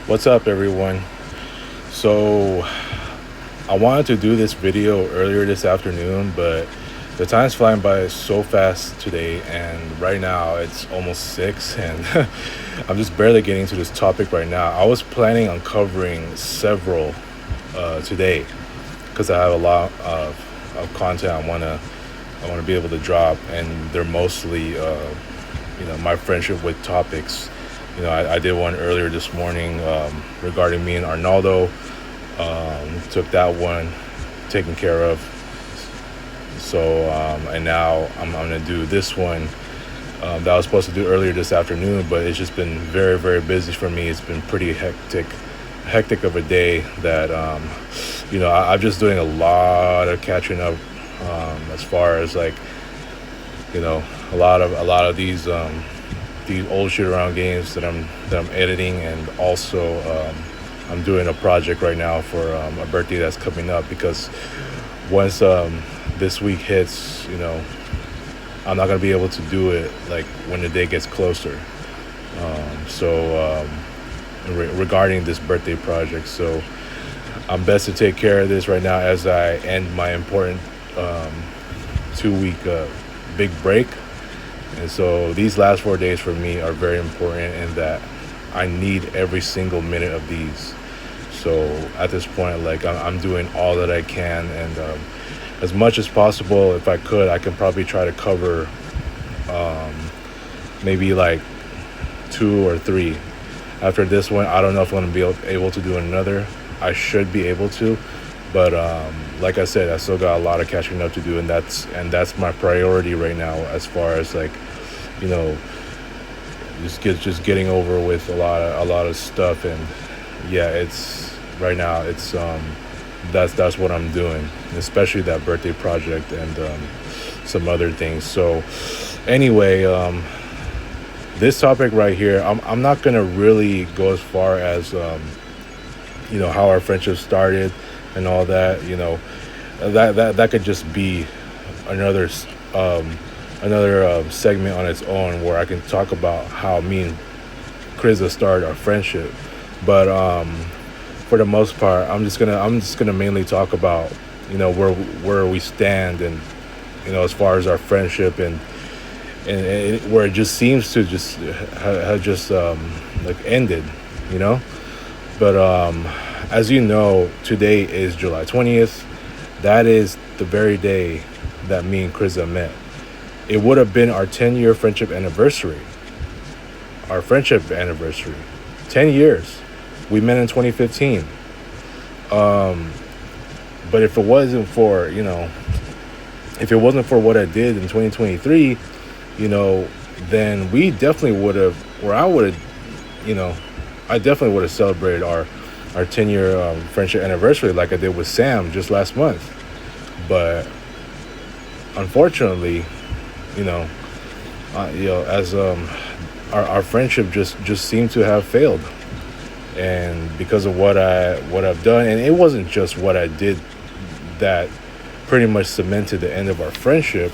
What's up, everyone? So I wanted to do this video earlier this afternoon, but the time's flying by so fast today, and right now it's almost 6, and I'm just barely getting to this topic right now. I was planning on covering several today because I have a lot of content I want to be able to drop, and they're mostly my friendship with topics. I did one earlier this morning regarding me and Arnaldo. Took that one taken care of. So and now I'm gonna do this one that I was supposed to do earlier this afternoon, but it's just been very, very busy for me. It's been pretty hectic of a day that I'm just doing a lot of catching up as far as like a lot of these old shoot around games that I'm editing, and also I'm doing a project right now for a birthday that's coming up, because once this week hits, I'm not gonna be able to do it like when the day gets closer. Regarding this birthday project, so I'm best to take care of this right now as I end my important 2-week big break. And so these last 4 days for me are very important in that I need every single minute of these. So at this point, like I'm doing all that I can, and as much as possible, if I could, I can probably try to cover maybe like 2 or 3. After this one, I don't know if I'm going to be able to do another. I should be able to, but like I said, I still got a lot of catching up to do, and that's my priority right now, as far as like just getting over with a lot of stuff. And yeah, it's right now it's that's what I'm doing, especially that birthday project and some other things. So anyway, this topic right here, I'm not gonna really go as far as how our friendship started and all that. That could just be another segment on its own, where I can talk about how me and Kriza started our friendship. But for the most part, I'm just gonna mainly talk about where we stand, and as far as our friendship, and where it just seems to just have just like ended. But as you know, today is July 20th. That is the very day that me and Kriza met. It would have been our 10-year friendship anniversary. Our friendship anniversary. 10 years. We met in 2015. But if it wasn't for, what I did in 2023, then we definitely would have, or I definitely would have celebrated our 10-year friendship anniversary like I did with Sam just last month. But unfortunately, as our friendship just seemed to have failed, and because of what I've done, and it wasn't just what I did that pretty much cemented the end of our friendship,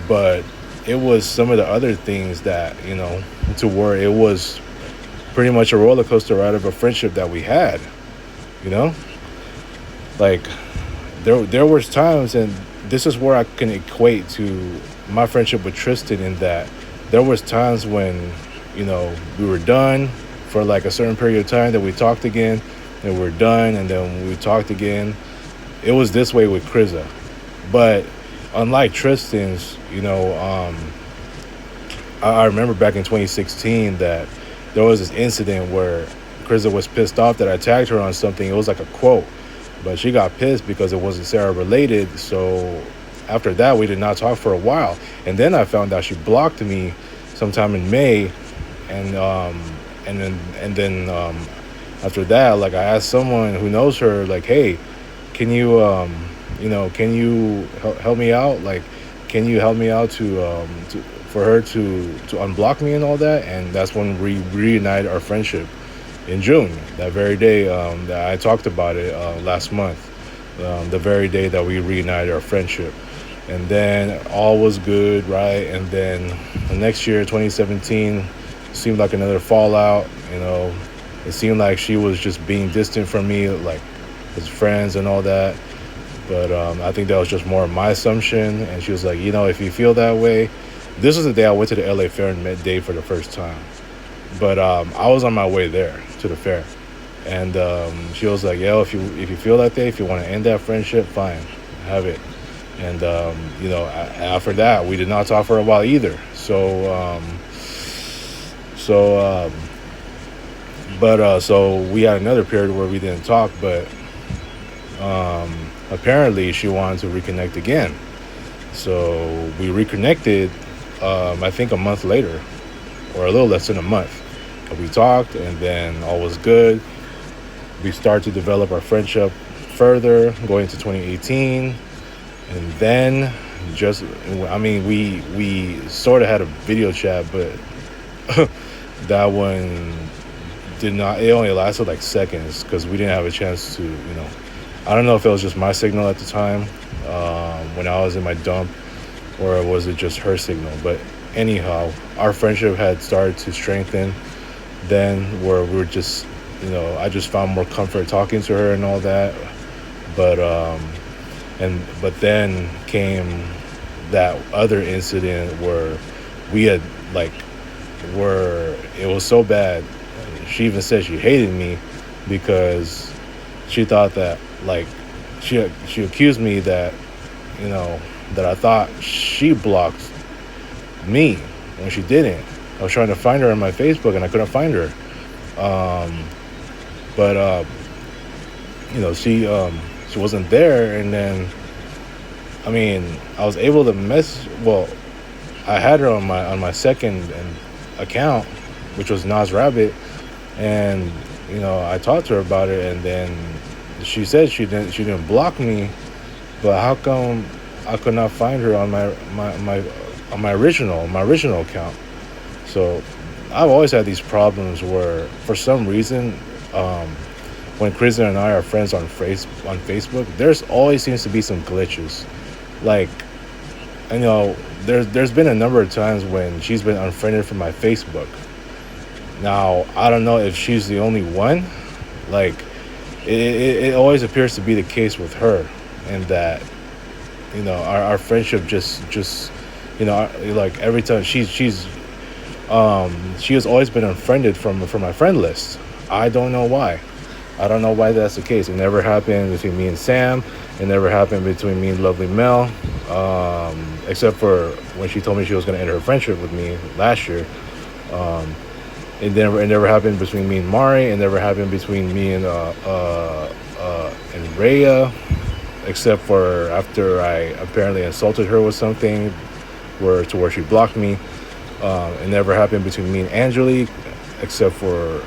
but it was some of the other things that to where it was pretty much a roller coaster ride of a friendship that we had. Like there was times, and this is where I can equate to my friendship with Tristan, in that there was times when we were done for like a certain period of time, that we talked again, and we're done, and then we talked again. It was this way with Kriza. But unlike Tristan's, I remember back in 2016 that there was this incident where Kriza was pissed off that I tagged her on something. It was like a quote, but she got pissed because it wasn't Sarah related. So after that, we did not talk for a while. And then I found out she blocked me sometime in May. And then after that, like, I asked someone who knows her, like, hey, can you help me out? Like, can you help me out for her to unblock me and all that? And that's when we reunited our friendship in June, that very day that I talked about it last month, the very day that we reunited our friendship. And then all was good, right? And then the next year, 2017, seemed like another fallout. It seemed like she was just being distant from me, like as friends and all that. But I think that was just more of my assumption. And she was like, if you feel that way, this was the day I went to the LA Fair and met Dave for the first time. But I was on my way there to the fair, and she was like, "Yo, if you feel that day, if you want to end that friendship, fine, have it." And after that, we did not talk for a while either. So we had another period where we didn't talk, but apparently she wanted to reconnect again. So we reconnected, I think a month later, or a little less than a month. We talked, and then all was good. We started to develop our friendship further, going into 2018, and then we sort of had a video chat, but that one did not. It only lasted like seconds because we didn't have a chance to, I don't know if it was just my signal at the time when I was in my dump, or was it just her signal. But anyhow, our friendship had started to strengthen then, where we were just, I just found more comfort talking to her and all that. But then came that other incident where we had it was so bad. She even said she hated me because she thought that, she accused me that, that I thought she blocked me when she didn't. I was trying to find her on my Facebook and I couldn't find her. She wasn't there. And then, I was able to I had her on my second account, which was Nas Rabbit, and I talked to her about it, and then she said she didn't block me, but how come I could not find her on my original account? So I've always had these problems where, for some reason, when Kriza and I are friends on Facebook, there's always seems to be some glitches. Like, there's been a number of times when she's been unfriended from my Facebook. Now, I don't know if she's the only one. Like, it always appears to be the case with her, and that, our friendship just like every time she has always been unfriended from my friend list. I don't know why. I don't know why that's the case. It never happened between me and Sam. It never happened between me and Lovely Mel, except for when she told me she was going to end her friendship with me last year. It never happened between me and Mari. It never happened between me and Rhea, except for after I apparently insulted her with something, where she blocked me. It never happened between me and Angelique, except for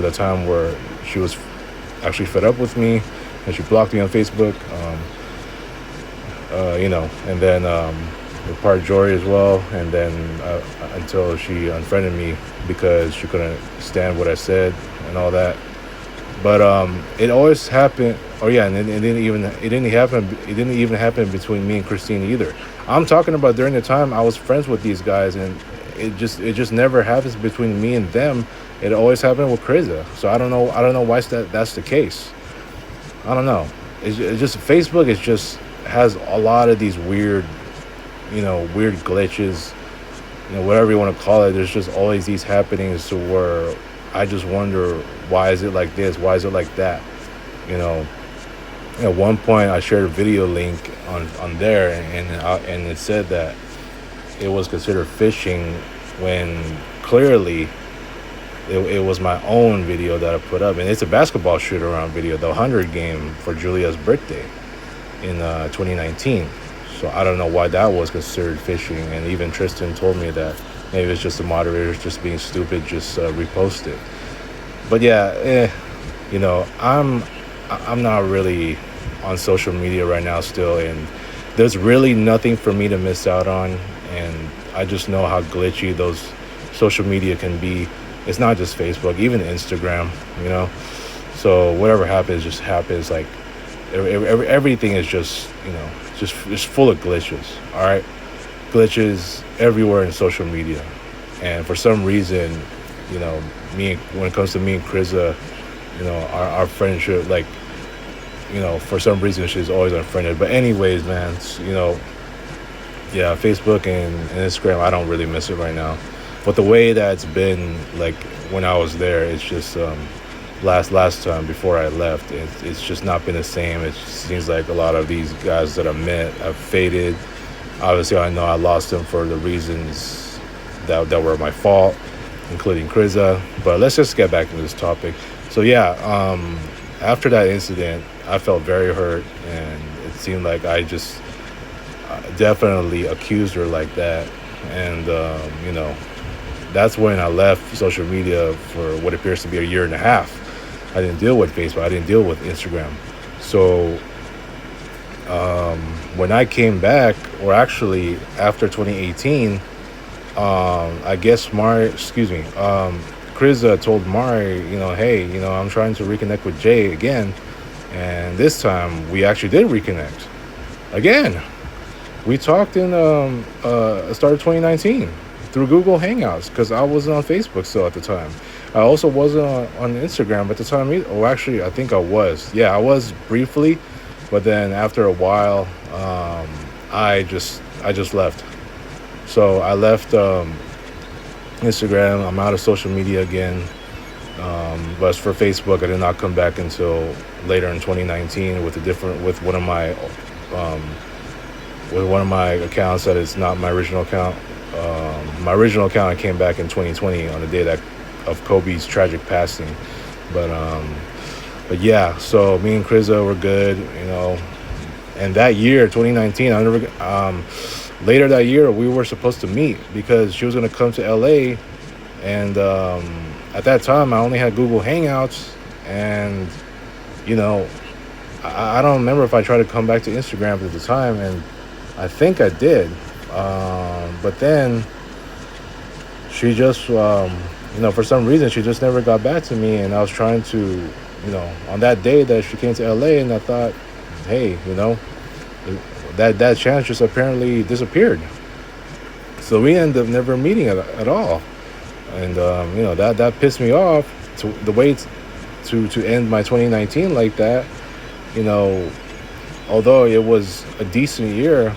the time where she was actually fed up with me and she blocked me on Facebook. And then with part Jory as well, and then until she unfriended me because she couldn't stand what I said and all that. But it always happened. Oh yeah, and it didn't even happen between me and Christine either. I'm talking about during the time I was friends with these guys, and it just never happens between me and them. It always happened with Kriza. So I don't know why that's the case. I don't know. It's just Facebook. It just has a lot of these weird glitches, whatever you want to call it. There's just always these happenings to where I just wonder, why is it like this? Why is it like that? At one point I shared a video link on there, and it said that it was considered phishing when clearly it was my own video that I put up, and it's a basketball shoot around video, the 100 game for Julia's birthday in 2019. So I don't know why that was considered phishing, and even Tristan told me that maybe it's just the moderators just being stupid, just repost it. But yeah, I'm not really on social media right now still, and there's really nothing for me to miss out on, and I just know how glitchy those social media can be. It's not just Facebook, even Instagram, So whatever happens just happens. Like everything is just just full of glitches. All right, glitches everywhere in social media, and for some reason, when it comes to me and Kriza, our friendship, like, for some reason she's always unfriended. But anyways, man, yeah, Facebook and Instagram, I don't really miss it right now. But the way that's been, like, when I was there, it's just last time before I left, it's just not been the same. It just seems like a lot of these guys that I met have faded. Obviously, I know I lost them for the reasons that were my fault, including Kriza. But let's just get back to this topic. So yeah, after that incident, I felt very hurt, and it seemed like I just definitely accused her like that. And that's when I left social media for what appears to be a year and a half. I didn't deal with Facebook. I didn't deal with Instagram. So when I came back, or actually after 2018, I guess Kriza told Mari, hey, I'm trying to reconnect with Jay again. And this time we actually did reconnect again. We talked in start of 2019 through Google Hangouts, because I wasn't on Facebook still at the time. I also wasn't on Instagram at the time either. Oh, actually, I think I was. Yeah, I was briefly, but then after a while, I just left. So I left Instagram. I'm out of social media again. But as for Facebook, I did not come back until later in 2019 with one of my accounts that is not my original account. My original account, I came back in 2020 on the day of Kobe's tragic passing. But yeah, so me and Kriza were good, And that year, 2019, later that year, we were supposed to meet because she was going to come to LA. And at that time, I only had Google Hangouts. And, I don't remember if I tried to come back to Instagram at the time. And I think I did. But then she just, for some reason, she just never got back to me. And I was trying to, on that day that she came to LA, and I thought, hey, that chance just apparently disappeared. So we ended up never meeting at all. And, that pissed me off. To the way to end my 2019 like that, although it was a decent year,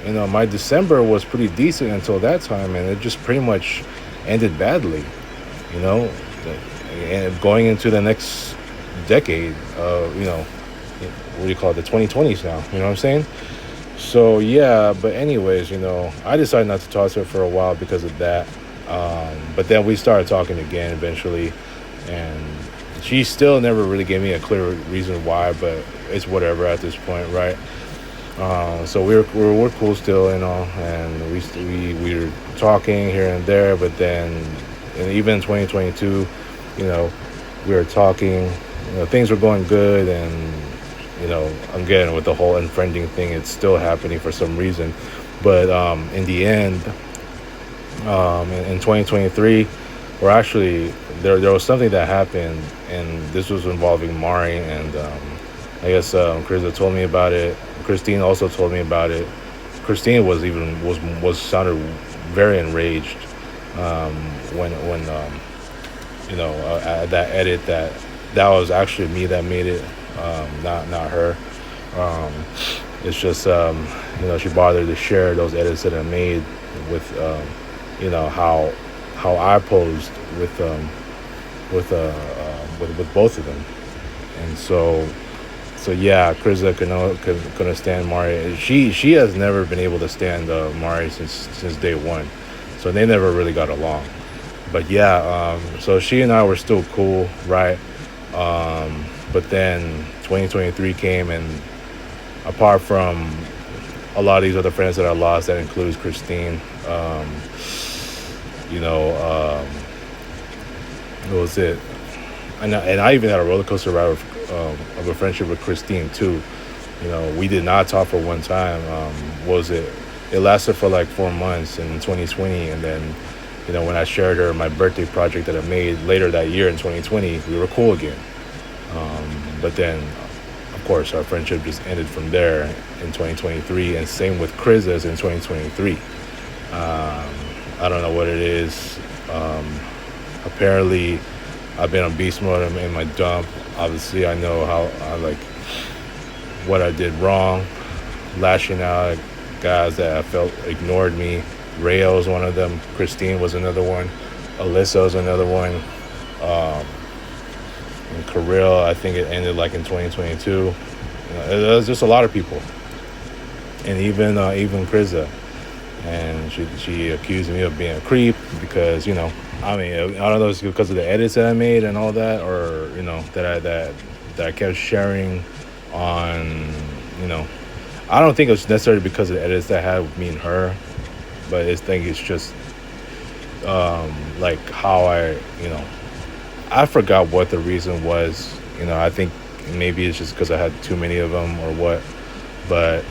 my December was pretty decent until that time, and it just pretty much ended badly, and going into the next decade, what do you call it, the 2020s now, you know what I'm saying? So yeah, but anyways, I decided not to talk to her for a while because of that. But then we started talking again eventually, and she still never really gave me a clear reason why, but it's whatever at this point, right? So we're cool still, and we were talking here and there, but then, and even in 2022, we were talking, things were going good, and again, with the whole unfriending thing, it's still happening for some reason. But in the end, in 2023, or actually, there was something that happened, and this was involving Mari, and I guess Kriza told me about it. Christine also told me about it. Christine was sounded very enraged when that edit that was actually me that made it, not her. It's just she bothered to share those edits that I made with how I posed with both of them, and so yeah, Kriza couldn't stand Mari. She has never been able to stand Mari since day one, so they never really got along. But yeah, so she and I were still cool, right? But then 2023 came, and apart from a lot of these other friends that I lost, that includes Christine, what was it? And I even had a roller coaster ride of a friendship with Christine too. We did not talk for one time. What was it? It lasted for like 4 months in 2020, and then when I shared her my birthday project that I made later that year in 2020, we were cool again. But then, of course, our friendship just ended from there in 2023, and same with Kriza's in 2023. I don't know what it is. Apparently, I've been on beast mode in my dump. Obviously, I know how I like what I did wrong, lashing out at guys that I felt ignored me. Rayo was one of them. Christine was another one. Alyssa was another one. And Kirill, I think it ended like in 2022. There was just a lot of people, and even Kriza, and she accused me of being a creep because I mean, I don't know if it's because of the edits that I made and all that, or that I kept sharing on I don't think it was necessarily because of the edits that I had with me and her, but I think it's just like how I forgot what the reason was. I think maybe it's just because I had too many of them or what, but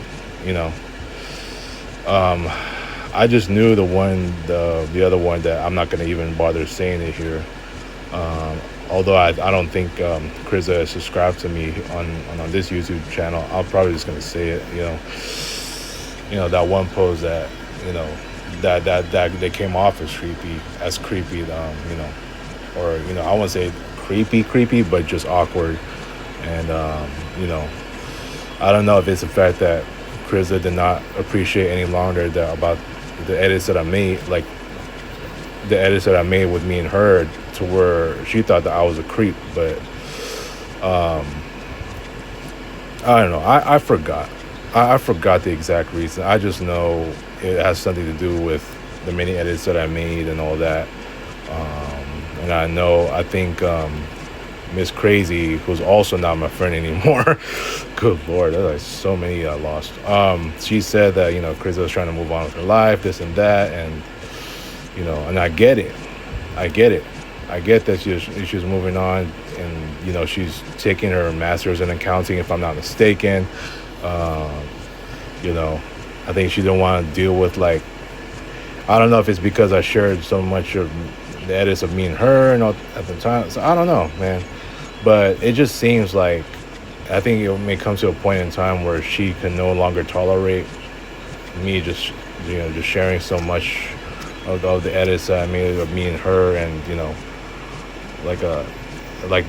I just knew the other one that I'm not going to even bother saying it here. Although I don't think Kriza subscribed to me on this YouTube channel, I'm probably just going to say it. That one post that that they came off as creepy. Or I won't say creepy, but just awkward. And I don't know if it's the fact that Kriza did not appreciate any longer about the edits that I made, like the edits that I made with me and her, to where she thought that I was a creep. But I don't know. I forgot. I forgot the exact reason. I just know it has something to do with the many edits that I made and all that. And I think Miss Crazy, who's also not my friend anymore. Good Lord, there's like so many I lost. She said that Kriza was trying to move on with her life, this and that, and and I get it. I get that she's moving on, and she's taking her master's in accounting, if I'm not mistaken. I think she didn't want to deal with, like, I don't know if it's because I shared so much of the edits of me and her and all at the time. So I don't know, man. But it just seems like I think it may come to a point in time where she can no longer tolerate me just sharing so much of the edits that I made of me and her, and like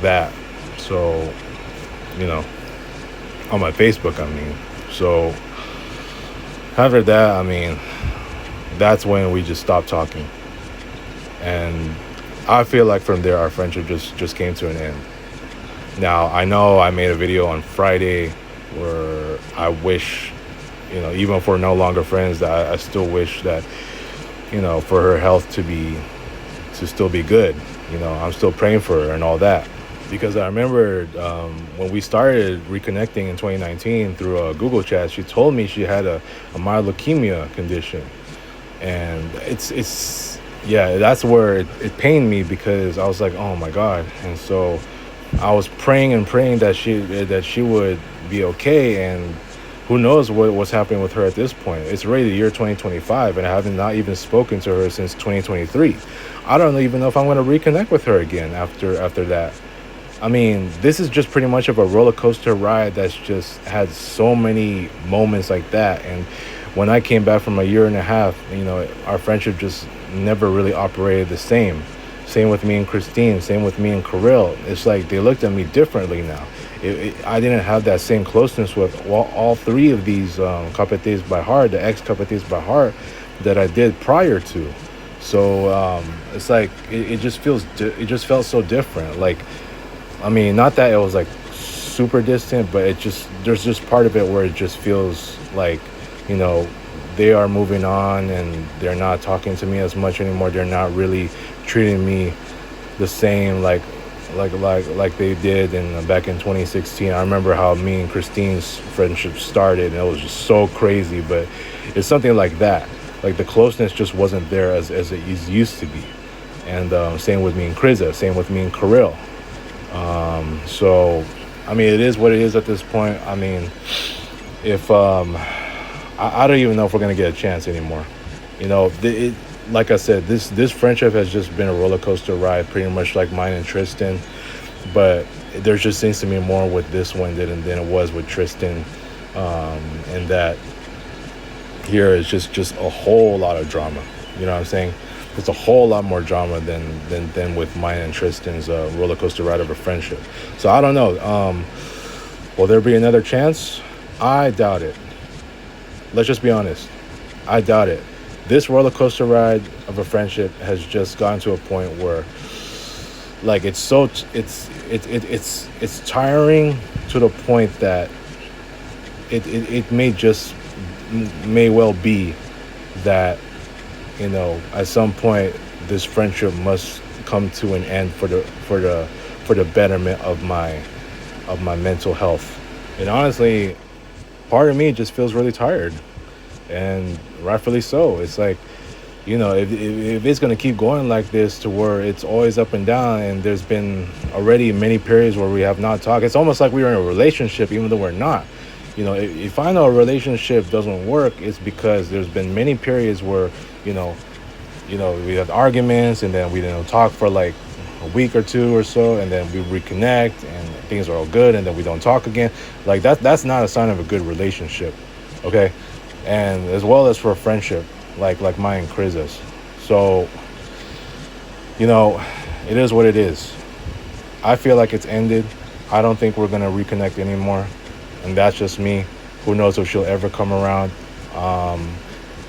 that. So on my Facebook, I mean. So after that, I mean, that's when we just stopped talking. And I feel like from there, our friendship just came to an end. Now, I know I made a video on Friday where I wish, even if we're no longer friends, that I still wish that, for her health to still be good. I'm still praying for her and all that. Because I remember when we started reconnecting in 2019 through a Google chat, she told me she had a mild leukemia condition. And that's where it pained me, because I was like, oh my God. And so I was praying that she would be okay, and who knows what's happening with her at this point. It's already the year 2025, and I haven't not even spoken to her since 2023. I don't even know if I'm going to reconnect with her again after that. I mean, this is just pretty much of a roller coaster ride that's just had so many moments like that. And when I came back from a year and a half, our friendship just never really operated the same. Same with me and Christine. Same with me and Kirill. It's like they looked at me differently now. I didn't have that same closeness with all three of these Capetes by heart, the ex-Capetes by heart, that I did prior to. So it's like it just felt so different. Like, I mean, not that it was like super distant, but there's just part of it where it just feels like, they are moving on and they're not talking to me as much anymore. They're not really treating me the same like they did back in 2016. I remember how me and Christine's friendship started, and it was just so crazy. But it's something like that. Like, the closeness just wasn't there as it used to be. And same with me and Kriza. Same with me and Kirill. So, I mean, it is what it is at this point. I mean, if I don't even know if we're gonna get a chance anymore. Like I said, this friendship has just been a roller coaster ride, pretty much like mine and Tristan. But there just seems to be more with this one than it was with Tristan, and that here is just a whole lot of drama. You know what I'm saying? It's a whole lot more drama than with mine and Tristan's roller coaster ride of a friendship. So I don't know. Will there be another chance? I doubt it. Let's just be honest. I doubt it. This roller coaster ride of a friendship has just gotten to a point where, like, it's tiring to the point that it may well be that, you know, at some point this friendship must come to an end for the betterment of my mental health. And honestly, part of me just feels really tired, and rightfully so. It's like, you know, if it's going to keep going like this to where it's always up and down, and there's been already many periods where we have not talked, it's almost like we were in a relationship even though we're not. You know, if I know a relationship doesn't work, it's because there's been many periods where, you know, we had arguments, and then we didn't talk for like a week or two or so, and then we reconnect and things are all good, and then we don't talk again. Like that's not a sign of a good relationship, okay? And as well as for a friendship like mine and Kriza's. So, you know, it is what it is. I feel like it's ended. I don't think we're gonna reconnect anymore, and that's just me. Who knows if she'll ever come around.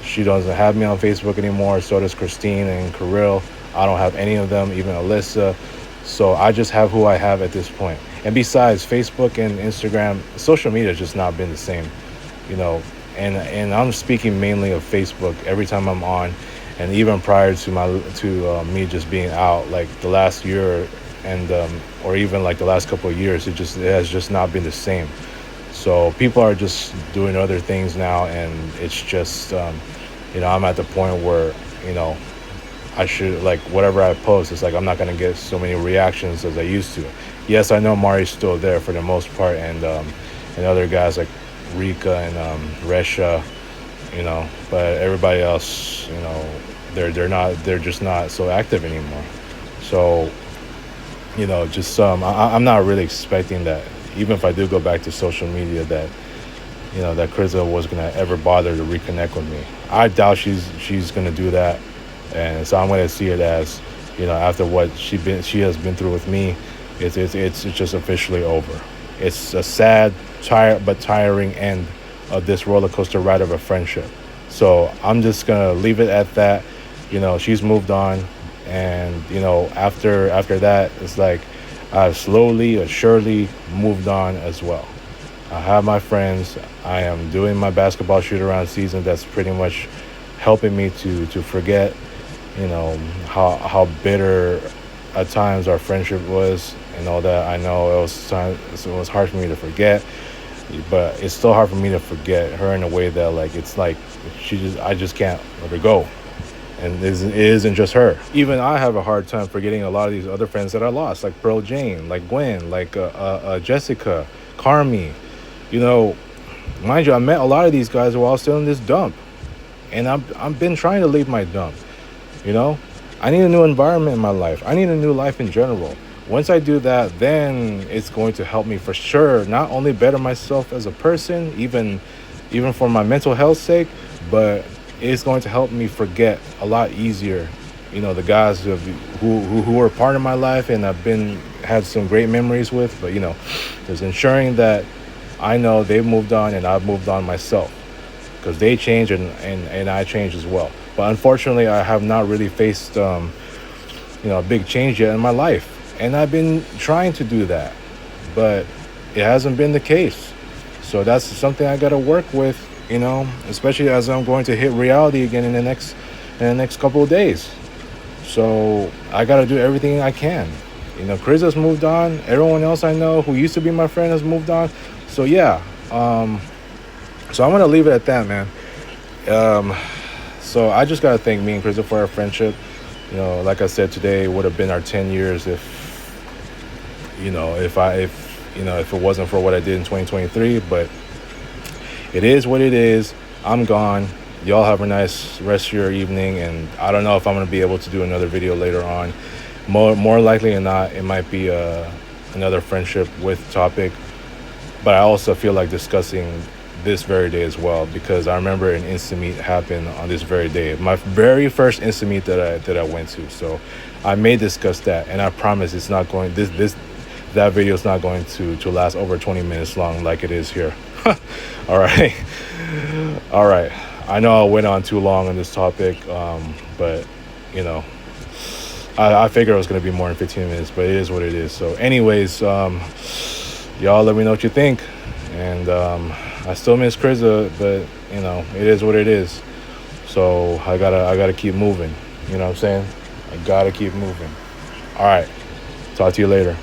She doesn't have me on Facebook anymore. So does Christine and Kirill. I don't have any of them, even Alyssa. So I just have who I have at this point. And besides, Facebook and Instagram, social media has just not been the same, you know. And I'm speaking mainly of Facebook. Every time I'm on, and even prior to me just being out, like the last year, and or even like the last couple of years, it has just not been the same. So people are just doing other things now, and it's just you know, I'm at the point where, you know, I should, like, whatever I post, it's like I'm not gonna get so many reactions as I used to. Yes, I know Mari's still there for the most part, and other guys like Rika and Resha, you know, but everybody else, you know, they're just not so active anymore. So, you know, just I'm not really expecting that, even if I do go back to social media, that, you know, that Kriza was gonna ever bother to reconnect with me. I doubt she's gonna do that, and so I'm gonna see it as, you know, after what she has been through with me, it's just officially over. It's a sad, tiring end of this roller coaster ride of a friendship. So I'm just gonna leave it at that. You know, she's moved on, and, you know, after that, it's like I've slowly or surely moved on as well. I have my friends. I am doing my basketball shoot-around season. That's pretty much helping me to forget, you know, how bitter at times our friendship was and all that. I know it was hard for me to forget, but it's still hard for me to forget her in a way that, like, it's like I just can't let her go. And it isn't just her. Even I have a hard time forgetting a lot of these other friends that I lost, like Pearl Jane, like Gwen, like Jessica, Carmi. You know, mind you, I met a lot of these guys while I was still in this dump, and I've been trying to leave my dump. You know, I need a new environment in my life. I need a new life in general. Once I do that, then it's going to help me for sure, not only better myself as a person, even for my mental health's sake, but it's going to help me forget a lot easier, you know, the guys who were part of my life and I've had some great memories with. But, you know, there's ensuring that I know they've moved on and I've moved on myself, because they change and I change as well. But unfortunately, I have not really faced, you know, a big change yet in my life. And I've been trying to do that, but it hasn't been the case. So that's something I got to work with, you know, especially as I'm going to hit reality again in the next couple of days. So I got to do everything I can. You know, Kriza's moved on. Everyone else I know who used to be my friend has moved on. So yeah, so I'm gonna leave it at that, man. So I just gotta thank me and Kriza for our friendship. You know, like I said, today would have been our 10 years if it wasn't for what I did in 2023. But it is what it is. I'm gone. Y'all have a nice rest of your evening, and I don't know if I'm gonna be able to do another video later on. More likely than not, it might be another friendship with topic, but I also feel like discussing this very day as well, because I remember an instant meet happened on this very day, my very first instant meet that I went to. So I may discuss that, and I promise it's not going this that video is not going to last over 20 minutes long like it is here. All right. All right. I know I went on too long on this topic, but you know, I figured it was going to be more than 15 minutes, but it is what it is. So anyways, y'all let me know what you think. And I still miss Kriza, but you know, it is what it is. So I gotta keep moving. You know what I'm saying? I gotta keep moving. All right. Talk to you later.